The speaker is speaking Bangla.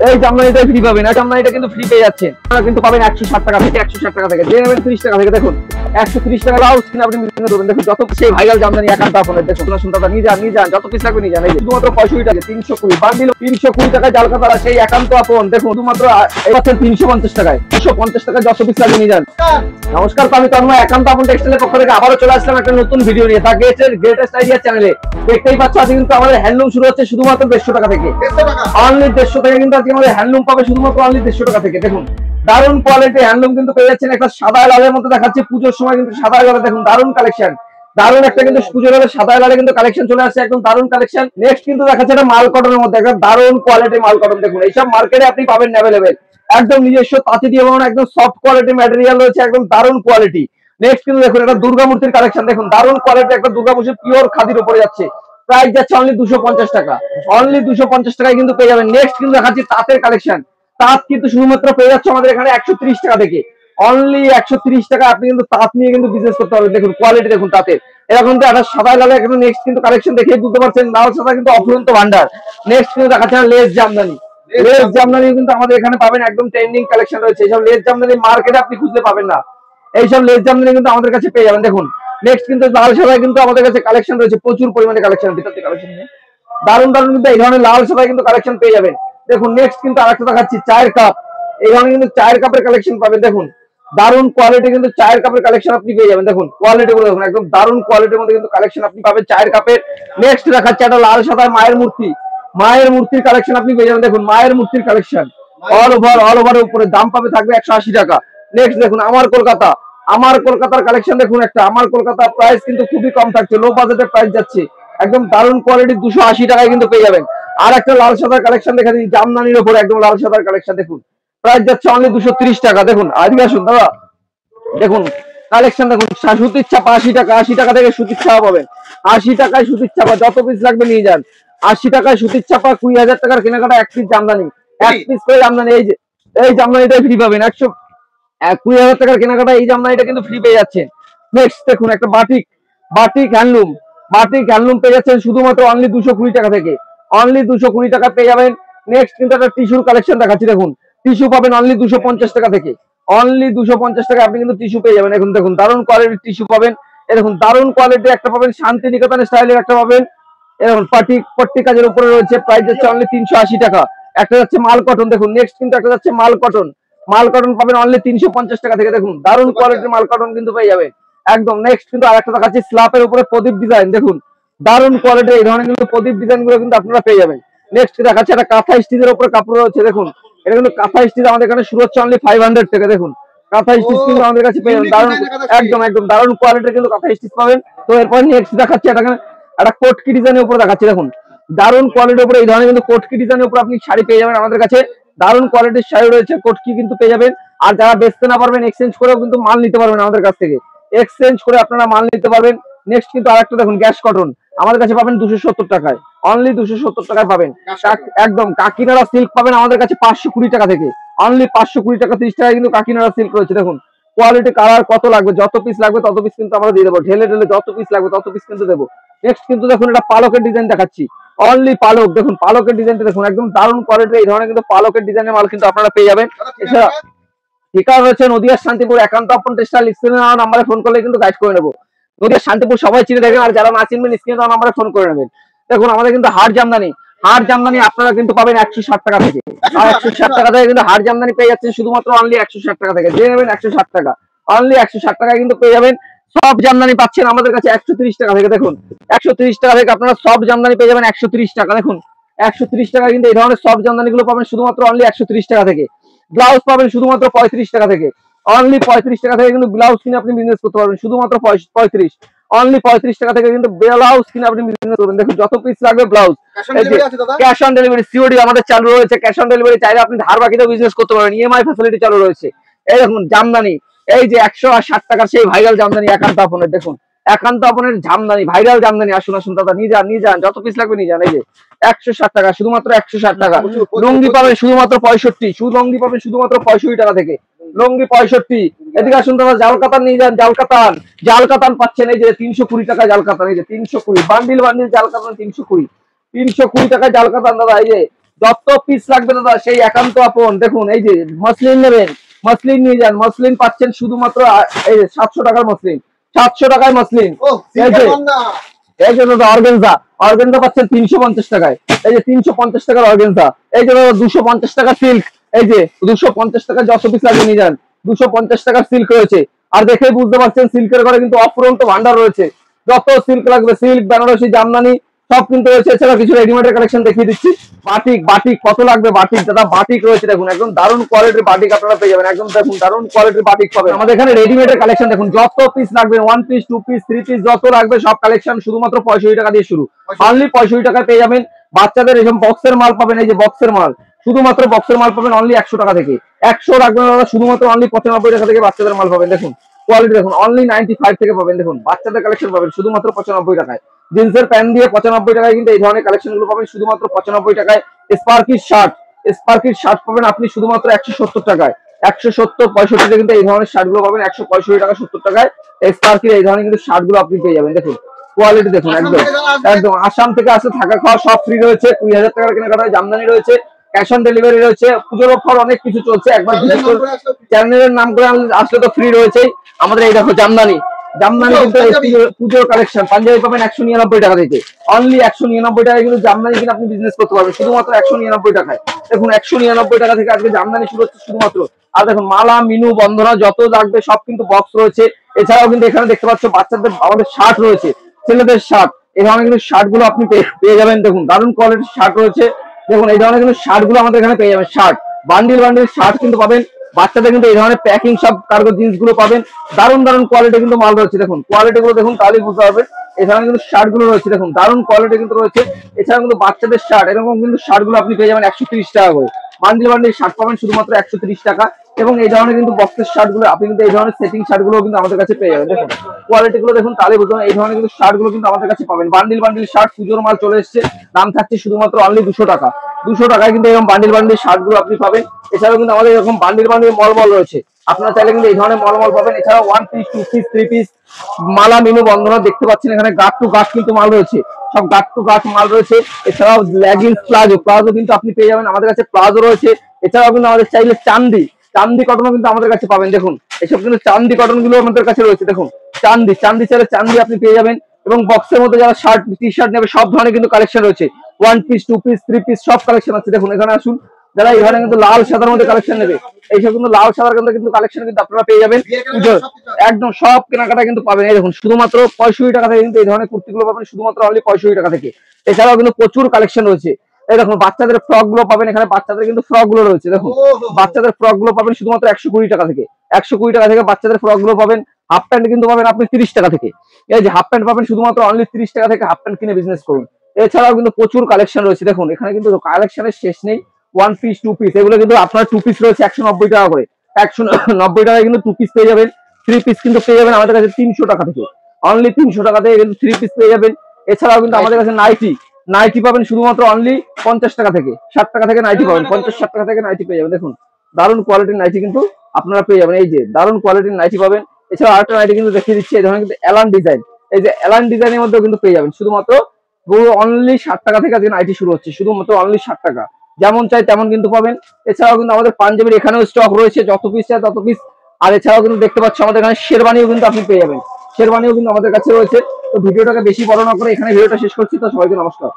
এই জামদানিটা ফ্রি পাবেন, এই জামদানিটা কিন্তু ফ্রি পেয়ে যাচ্ছেন। আপনারা কিন্তু পাবেন 160 টাকা থেকে, 160 টাকা থেকে, যে নেবেন 30 টাকা থেকে। দেখুন 130 টাকা ব্লাউজ কিনে আপনি বিক্রি করবেন। দেখুন যত সেই ভাইরাল জামদানি একান্ত আপনাদের। দেখুন শুনতে নিয়ে যান যত পিস লাগবে নিয়ে যান। এই যে শুধুমাত্র 65 টাকা 320 বান্ডিল 320 টাকায় জালকাতারা সেই একান্ত আপন। দেখুন শুধুমাত্র এই পাচ্ছেন 350 টাকায়, 250 টাকায় যত পিস লাগবে নিয়ে যান। নমস্কার, আমি তন্ময়, একান্ত আপন টেক্সটাইলের পক্ষ থেকে আবারও চলে আসলাম একটা নতুন ভিডিও নিয়ে। তা গ্রেটেস্ট আইডিয়া চ্যানেলে দেখতেই পাচ্ছ আজকে কিন্তু আমাদের হ্যান্ডলুম শুরু হচ্ছে শুধুমাত্র 150 টাকা থেকে, অনলি 150 টাকা কিন্তু আজকে আমাদের হ্যান্ডলুম পাবে শুধুমাত্র অনলি 150 টাকা থেকে। দেখুন দারুণ কোয়ালিটি হ্যান্ডলুম কিন্তু পেয়ে যাচ্ছেন। একটা সাদা লালের মধ্যে দেখাচ্ছে, পুজোর সময় কিন্তু সাদা লালে দেখুন দারুণ কালেকশন, দারুণ একটা কিন্তু পুজোর লালে সাদা লালে কিন্তু কালেকশন চলে আসছে, একদম দারুণ কালেকশন। নেক্সট কিন্তু দেখাচ্ছে একটা মাল কটনের মধ্যে একটা দারুণ কোয়ালিটি মাল কটন। দেখুন এইসব মার্কেটে আপনি পাবেন অ্যাভেলেবেল, একদম নিজস্ব তাঁতি দিয়ে বানানো একদম সফট কোয়ালিটি ম্যাটেরিয়াল রয়েছে, একদম দারুণ কোয়ালিটি। নেক্সট কিন্তু দেখুন একটা দুর্গা মূর্তির কালেকশন। দেখুন দারুণ কোয়ালিটি একটা দুর্গা মূর্তির পিওর খাদির উপরে যাচ্ছে, প্রাইস যাচ্ছে অনলি 250 টাকা, অনলি 250 টাকায় কিন্তু পেয়ে যাবেন। নেক্সট কিন্তু দেখাচ্ছি তাঁতের কালেকশন। তাঁত কিন্তু শুধুমাত্র পেয়ে যাচ্ছে আমাদের এখানে 130 টাকা থেকে, অনলি 130 টাকা আপনি কিন্তু তাঁত নিয়ে কিন্তু বিজনেস করতে পারবেন। দেখুন কোয়ালিটি দেখুন তাঁতের, এরকম কিন্তু একটা সাদা লালে কিন্তু নেক্সট কিন্তু কালেকশন দেখে বুঝতে পারছেন লাল সাদা কিন্তু অফুরন্ত ভান্ডার। নেক্সট কিন্তু দেখাচ্ছে লেস জামদানি, লেস জামদানি কিন্তু আমাদের এখানে পাবেন, একদম ট্রেন্ডিং কালেকশন রয়েছে। এইসব লেস জামদানি মার্কেটে আপনি খুঁজতে পাবেন না, এইসব লেস জামদানি কিন্তু আমাদের কাছে পেয়ে যাবেন। দেখুন নেক্সট কিন্তু লাল সাদায় কিন্তু আমাদের কাছে কালেকশন রয়েছে, প্রচুর পরিমাণে কালেকশন, ভিতর থেকে কালেকশন নিয়ে দারুণ দারুণ কিন্তু এই ধরনের লাল সাদায় কিন্তু কালেকশন পেয়ে যাবেন। দেখুন নেক্সট কিন্তু আরেকটা দেখাচ্ছি চায়ের কাপ, এই ধরনের কিন্তু চায়ের কাপের কালেকশন পাবেন। দেখুন দারুণ কোয়ালিটি কিন্তু চায়ের কাপের কালেকশন আপনি পেয়ে যাবেন। দেখুন কোয়ালিটি গুলো দেখুন, একদম দারুণ কোয়ালিটির মধ্যে কিন্তু কালেকশন আপনি পাবেন চায়ের কাপের। নেক্সট দেখাচ্ছি একটা লাল সাদায় মায়ের মূর্তি, মায়ের মূর্তির কালেকশন আপনি পেয়ে যাবেন। দেখুন মায়ের মূর্তির কালেকশন অল ওভার উপরে দাম পাবে থাকবে 180 টাকা। নেক্সট দেখুন আমার কলকাতার কালেকশন। দেখুন একটা আমার কলকাতা প্রাইস কিন্তু খুবই কম থাকছে, লো বাজেটের প্রাইস যাচ্ছে, একদম দারুণ কোয়ালিটি 280 টাকায় কিন্তু পেয়ে যাবেন। আর একটা লাল সাদার কালেকশন দেখা দিচ্ছি জামদানির উপরে, একদম লাল সাদার কালেকশন। দেখুন প্রাইস যাচ্ছে অনলি 230 টাকা। দেখুন আজকে আসুন দাদা, দেখুন কালেকশন দেখুন, সুতির ছাপা 80 টাকা, 80 টাকা থেকে সুতির ছাপা পাবেন, 80 টাকায় সুতির ছাপা যত পিস লাগবে নিয়ে যান। 80 টাকায় সুতির ছাপা, 20,000 টাকার কেনাকাটা, এক পিস জামদানি, এক পিস করে জামদানি। এই যে এই জামদানিটাই ফ্রি পাবেন, 20,000 টাকার কেনাকাটা এই জামদানিটা কিন্তু ফ্রি পেয়ে যাচ্ছেন। নেক্সট দেখুন একটা বাটিক হ্যান্ডলুম পেয়ে যাচ্ছেন শুধুমাত্র অনলি 220 টাকা থেকে, অনলি 220 টাকা পেয়ে যাবেন। নেক্সট কিন্তু একটা টিস্যুর কালেকশন দেখাচ্ছি। দেখুন টিস্যু পাবেন অনলি 250 টাকা থেকে, অনলি 250 টাকা আপনি কিন্তু টিস্যু পেয়ে যাবেন। এখন দেখুন দারুণ কোয়ালিটির টিস্যু পাবেন, দেখুন দারুণ কোয়ালিটির একটা পাবেন, শান্তিনিকেতন স্টাইলের একটা পাবেন, এরকম পট্টি কাজের উপরে রয়েছে, প্রাইস যাচ্ছে অনলি 380 টাকা। একটা যাচ্ছে মাল কটন। দেখুন নেক্সট কিন্তু একটা যাচ্ছে মাল কটন পাবেন অনলি 350 টাকা থেকে। দেখুন দারুণ কোয়ালিটির মাল কটন কিন্তু পেয়ে যাবেন একদম। নেক্সট কিন্তু আরেকটা দেখাচ্ছি স্ল্যাপের উপরে প্রদীপ ডিজাইন। দেখুন দারুণ কোয়ালিটি, এই ধরনের কিন্তু প্রদীপ ডিজাইন গুলো কিন্তু আপনারা পেয়ে যাবেন। নেক্সট দেখাচ্ছি একটা কাঁথা স্টিচের উপরে কাপড় রয়েছে। দেখুন এটা কিন্তু কাঁথা স্টিচ আমাদের এখানে শুরু হচ্ছে অনলি 500 টাকা। দেখুন কাঁথা স্টিচ কিন্তু আমাদের কাছে পেয়ে যাবেন, দারুণ একদম দারুণ কোয়ালিটির কিন্তু কাঁথা স্টিচ পাবেন। তো এরপর নেক্সট দেখাচ্ছি একটা কোটকি ডিজাইনের উপরে দেখাচ্ছি। দেখুন দারুণ কোয়ালিটির উপরে এই ধরনের কিন্তু কোটকি ডিজাইনের উপরে আপনি শাড়ি পেয়ে যাবেন আমাদের কাছে, দারুণ কোয়ালিটির শাড়ি রয়েছে, কোটকি কিন্তু পেয়ে যাবেন। আর যারা বেচতে না পারবেন এক্সচেঞ্জ করেও কিন্তু মাল নিতে পারবেন আমাদের কাছ থেকে, এক্সচেঞ্জ করে আপনারা মাল নিতে পারবেন। নেক্সট কিন্তু আরেকটা দেখুন গ্যাস কটন আমাদের কাছে পাবেন 270 টাকায়, অনলি 270 টাকায় পাবেন। একদম কাকিনাড়া সিল্ক পাবেন আমাদের কাছে 520 টাকা থেকে, অনলি 520 টাকা 30 টাকায় কিন্তু কাকিনাড়া সিল্ক রয়েছে। দেখুন কোয়ালিটি কালার কত লাগবে, যত পিস লাগবে তত পিস কিন্তু আমরা দিয়ে দেবো, ঢেলে যত পিস লাগবে তত পিস কিন্তু দেবো। নেক্সট কিন্তু দেখুন এটা পালকের ডিজাইন দেখাচ্ছি, অনলি পালক। দেখুন পালকের ডিজাইনটা দেখুন, একদম দারুণ কোয়ালিটি, এই ধরনের কিন্তু পালকের ডিজাইনের মাল কিন্তু আপনারা পেয়ে যাবেন। এছাড়া ঠিকানা রয়েছে নদিয়ার শান্তিপুর, একান্ত আপন টেক্সটাইল, স্ক্রিনে দেওয়া নাম্বারে ফোন করলে কিন্তু গাইড করে নেবো। নদিয়ার শান্তিপুর সবাই চিনে দেখেন, আর যারা না চিনবেন স্ক্রিনে দেওয়া নাম্বারে ফোন করে নেবেন। দেখুন আমাদের কিন্তু হাড় জামদানি আপনারা কিন্তু পাবেন 160 টাকা থেকে, আর 160 টাকা থেকে কিন্তু হাড় জামদানি পেয়ে যাচ্ছেন শুধুমাত্র অনলি 160 টাকা থেকে, যে নেবেন 160 টাকা, অনলি 160 টাকায় কিন্তু পেয়ে যাবেন। সব জামদানি পাচ্ছেন আমাদের কাছে 130 টাকা থেকে। দেখুন 130 টাকা থেকে আপনারা সব জামদানি পেয়ে যাবেন 130 টাকা। দেখুন 130 টাকা কিন্তু এই ধরনের সব জামদানি গুলো পাবেন শুধুমাত্র অনলি 130 টাকা থেকে। ব্লাউজ পাবেন শুধুমাত্র 35 টাকা থেকে, অনলি 35 টাকা থেকে কিন্তু ব্লাউজ কিনে আপনি বিজনেস করতে পারবেন শুধুমাত্র 35, অনলি 35 টাকা থেকে কিন্তু ব্লাউজ কিনে আপনি বিজনেস করবেন। দেখুন যত পিস লাগবে blouse, cash on delivery COD আমাদের চালু রয়েছে, ক্যাশ অন ডেলিভারি চাইলে আপনি ধার বাকিতেও বিজনেস করতে পারবেন, ইএমআই ফ্যাসিলিটি চালু রয়েছে। এই দেখুন জামদানি, এই যে 160 টাকার সেই ভাইরাল জামদানি একান্ত আপনের। দেখুন একান্ত আপনের জামদানি, ভাইরাল জামদানি, আসুন দাদা নিয়ে যান যত পিস লাগবে নিয়ে যান। এই যে 160 টাকা, শুধুমাত্র 160 টাকা। লুঙ্গি পাবেন শুধুমাত্র 65, লুঙ্গি পাবেন শুধুমাত্র 65 টাকা থেকে, লুঙ্গি 65। এদিকে আসুন দাদা জালকাতান নিয়ে যান, জালকাতান পাচ্ছেন এই যে 320 টাকা জালকাতান, এই যে 320 বান্ডিল জালকাতান 320 টাকা জালকাতান দাদা। এই যে যত পিস লাগবে দাদা সেই একান্ত আপন। দেখুন এই যে মসলিন নেবেন, মসলিন নিয়ে যান, মসলিন পাচ্ছেন শুধুমাত্র এই যে 700 টাকার মসলিন, 700 টাকায় মসলিন। এই যে এই যে দাদা অর্গানজা, অর্গানজা পাচ্ছেন 350 টাকায়। এই যে 350 টাকার অর্গানজা। এই যে দাদা 250 টাকা সিল্ক। এই যে 250 টাকা যত পিস লাগে নিয়ে যান, 250 টাকার সিল্ক রয়েছে। আর দেখেই বুঝতে পারছেন সিল্কের ঘরে কিন্তু অফুরন্ত ভান্ডার রয়েছে। যত সিল্ক লাগবে, সিল্ক, বেনারসি, জামদানি সব কিন্তু রয়েছে। এছাড়া কিছু রেডিমেডের কালেকশন দেখিয়ে দিচ্ছি। বাটিক, বাটিক কত লাগবে, বাটিক দাদা বাটিক রয়েছে দেখুন, একদম দারুণ কোয়ালিটির বাটিক আপনারা পেয়ে যাবেন। একদম দেখুন দারুণ কোয়ালিটির বাটিক পাবেন আমাদের এখানে। রেডিমেডের কালেকশন দেখুন, যত পিস লাগবে, 1 পিস 2 পিস 3 পিস যত লাগবে সব কালেকশন শুধুমাত্র 65 টাকা দিয়ে শুরু। অনলি 65 টাকায় পেয়ে যাবেন। বাচ্চাদের এরকম বক্সের মাল পাবেন, এই যে বক্সের মাল, শুধুমাত্র বক্সের মাল পাবেন অনলি 100 টাকা থেকে। 100 রাখবেন দাদা, শুধুমাত্র অনলি 95 টাকা থেকে বাচ্চাদের মাল পাবেন। দেখুন কোয়ালিটি দেখুন, অনলি 95 থেকে পাবেন। দেখুন বাচ্চাদের কালেকশন পাবেন শুধুমাত্র 95 টাকায়। জিন্সের প্যান্ট দিয়ে 95 টাকায় কিন্তু এই ধরনের কালেকশন গুলো পাবেন শুধুমাত্র 95 টাকায়। স্পার্কির শার্ট, স্পার্কির শার্ট পাবেন আপনি শুধুমাত্র 170 টাকায়। 170 65 কিন্তু এই ধরনের শার্ট গুলো পাবেন 165 টাকা 70 টাকায়। স্পার্কির এই ধরনের কিন্তু শার্ট গুলো আপনি পেয়ে যাবেন। দেখুন কোয়ালিটি দেখুন, একদম একদম আসাম থেকে আসে, থাকা খাওয়া সব ফ্রি রয়েছে। 20,000 টাকার কেনাকাটায় জামদানি রয়েছে, ক্যাশ অন ডেলিভারি রয়েছে। পুজোর অফার অনেক কিছু চলছে, একবার চ্যানেলের নাম করে আসলে তো ফ্রি রয়েছেই। আমাদের এই দেখো জামদানি, জামদানি কিন্তু পুজোর কালেকশন পাঞ্জাবি পাবেন 199 টাকা থেকে। অনলি 199 টাকায় কিন্তু জামদানি কিনে আপনি বিজনেস করতে পারবেন শুধুমাত্র 199 টাকায়। দেখুন 199 টাকা থেকে আজকে জামদানি শুরু হচ্ছে শুধুমাত্র। আর দেখুন মালা, মিনু, বন্ধনা যত লাগবে সব কিন্তু বক্স রয়েছে। এছাড়াও কিন্তু এখানে দেখতে পাচ্ছ বাচ্চাদের আমাদের শার্ট রয়েছে, ছেলেদের শার্ট। এই ধরনের কিন্তু শার্ট গুলো আপনি পেয়ে যাবেন। দেখুন দারুণ কোয়ালিটির শার্ট রয়েছে। দেখুন এই ধরনের কিন্তু শার্ট গুলো আমাদের এখানে পেয়ে যাবেন। শার্ট বান্ডিল বান্ডিল শার্ট কিন্তু পাবেন। বাচ্চাদের কিন্তু এই ধরনের প্যাকিং সব কার্গো জিন্স গুলো পাবেন। দারুণ দারুণ কোয়ালিটি কিন্তু মাল রয়েছে। দেখুন কোয়ালিটি গুলো দেখুন, তাহলেই বুঝতে পারবেন। এখানে কিন্তু শার্ট গুলো রয়েছে, দেখুন দারুণ কোয়ালিটি কিন্তু রয়েছে। এছাড়া কিন্তু বাচ্চাদের শার্ট, এরকম কিন্তু শার্ট গুলো আপনি পেয়ে যাবেন 130 টাকা করে। বান্ডিল বান্ডিল শার্ট পাবেন শুধুমাত্র 130 টাকা। এবং এই ধরনের কিন্তু বক্সের শার্ট গুলো আপনি কিন্তু এই ধরনের সেটিং শার্ট গুলো কিন্তু আমাদের কাছে পেয়ে যাবেন। দেখুন কোয়ালিটি গুলো দেখুন, তাহলে বুঝবেন। এই ধরনের কিন্তু শার্ট গুলো কিন্তু আমাদের কাছে পাবেন। বান্ডিল বান্ডিল শার্ট পুজোর মাল চলে এসেছে, দাম থাকছে শুধুমাত্র অনলি 200 টাকা। 200 টাকায় কিন্তু এরকম বান্ডিল বান্ডিল শার্ট গুলো আপনি পাবেন। এছাড়াও কিন্তু আমাদের এরকম বান্ডিল বান্ডিল মলমল রয়েছে, আপনারা চাইলে কিন্তু এই ধরনের মলমল পাবেন। এছাড়াও 1 পিস 2 পিস 3 পিস মালা, মিনু, বন্ধনা দেখতে পাচ্ছেন এখানে গাট টু গাট কিন্তু মাল রয়েছে, সব গাট টু গাট মাল রয়েছে। এছাড়াও লেগিংস, প্লাজো, প্লাজো কিন্তু আপনি পেয়ে যাবেন আমাদের কাছে, প্লাজো রয়েছে। এছাড়াও কিন্তু আমাদের চাইলে চান্দি, চান্দি কটনও কিন্তু আমাদের কাছে পাবেন। দেখুন এসব কিন্তু চান্দি কটন গুলো আমাদের কাছে রয়েছে। দেখুন চান্দি, চান্দি চাইলে চান্দি আপনি পেয়ে যাবেন। এবং বক্সের মধ্যে যারা শার্ট টি শার্ট নেবে সব ধরনের কিন্তু কালেকশন রয়েছে। 1 পিস 2 পিস 3 পিস সব কালেকশন আছে। দেখুন এখানে আসুন, যারা এখানে কিন্তু লাল সাদার মধ্যে কালেকশন নেবে, এইসব কিন্তু লাল সাদার কিন্তু কালেকশন কিন্তু আপনারা পেয়ে যাবেন। একদম সব কেনাকাটা কিন্তু পাবেন। এই দেখুন শুধুমাত্র 65 টাকা থেকে কিন্তু এই ধরনের কুর্তিগুলো পাবেন শুধুমাত্র অনলি 65 টাকা থেকে। এছাড়াও কিন্তু প্রচুর কালেকশন রয়েছে। এই দেখুন বাচ্চাদের ফ্রক গুলো পাবেন এখানে, বাচ্চাদের কিন্তু ফ্রক গুলো রয়েছে। দেখুন বাচ্চাদের ফ্রক গুলো পাবেন শুধুমাত্র 120 টাকা থেকে। 120 টাকা থেকে বাচ্চাদের ফ্রক গুলো পাবেন। হাফ প্যান্ট কিন্তু পাবেন আপনি 30 টাকা থেকে। এই যে হাফ প্যান্ট পাবেন শুধুমাত্র অনলি 30 টাকা থেকে। হাফ প্যান্ট কিনে বিজনেস করুন। এছাড়াও কিন্তু প্রচুর কালেকশন রয়েছে। দেখুন এখানে কিন্তু কালেকশনের শেষ নেই। 1 পিস 2 পিস এগুলো কিন্তু আপনার 2 পিস রয়েছে 190 টাকা করে। 190 টাকায় কিন্তু 2 পিস পেয়ে যাবেন। 3 পিস কিন্তু পেয়ে যাবেন আমাদের কাছে 300 টাকা থেকে। অনলি 300 টাকা থেকে কিন্তু 3 পিস পেয়ে যাবেন। এছাড়াও কিন্তু আমাদের কাছে নাইটি, নাইটি পাবেন শুধুমাত্র অনলি 50 টাকা থেকে। 60 টাকা থেকে নাইটি পাবেন, 50-60 টাকা থেকে নাইটি পেয়ে যাবেন। দেখুন দারুণ কোয়ালিটির নাইটি কিন্তু আপনারা পেয়ে যাবেন। এই যে দারুণ কোয়ালিটির নাইটি পাবেন। এছাড়া আরেকটা নাইটি কিন্তু দেখিয়ে দিচ্ছি, এই ধরনের কিন্তু এলান ডিজাইন। এই যে এলান ডিজাইনের মধ্যেও কিন্তু পেয়ে যাবেন শুধুমাত্র অনলি 60 টাকা থেকে আজকে নাইটি শুরু হচ্ছে, শুধুমাত্র অনলি 60 টাকা। যেমন চাই তেমন কিন্তু পাবেন। এছাড়াও কিন্তু আমাদের পাঞ্জাবির এখানেও স্টক রয়েছে, যত পিস চাই তত পিস। আর এছাড়াও কিন্তু দেখতে পাচ্ছ আমাদের এখানে শেরবানিও কিন্তু আপনি পেয়ে যাবেন। শেরবানিও কিন্তু আমাদের কাছে রয়েছে। তো ভিডিওটাকে বেশি বড় না করে এখানে ভিডিওটা শেষ করছি। তো সবাইকে নমস্কার।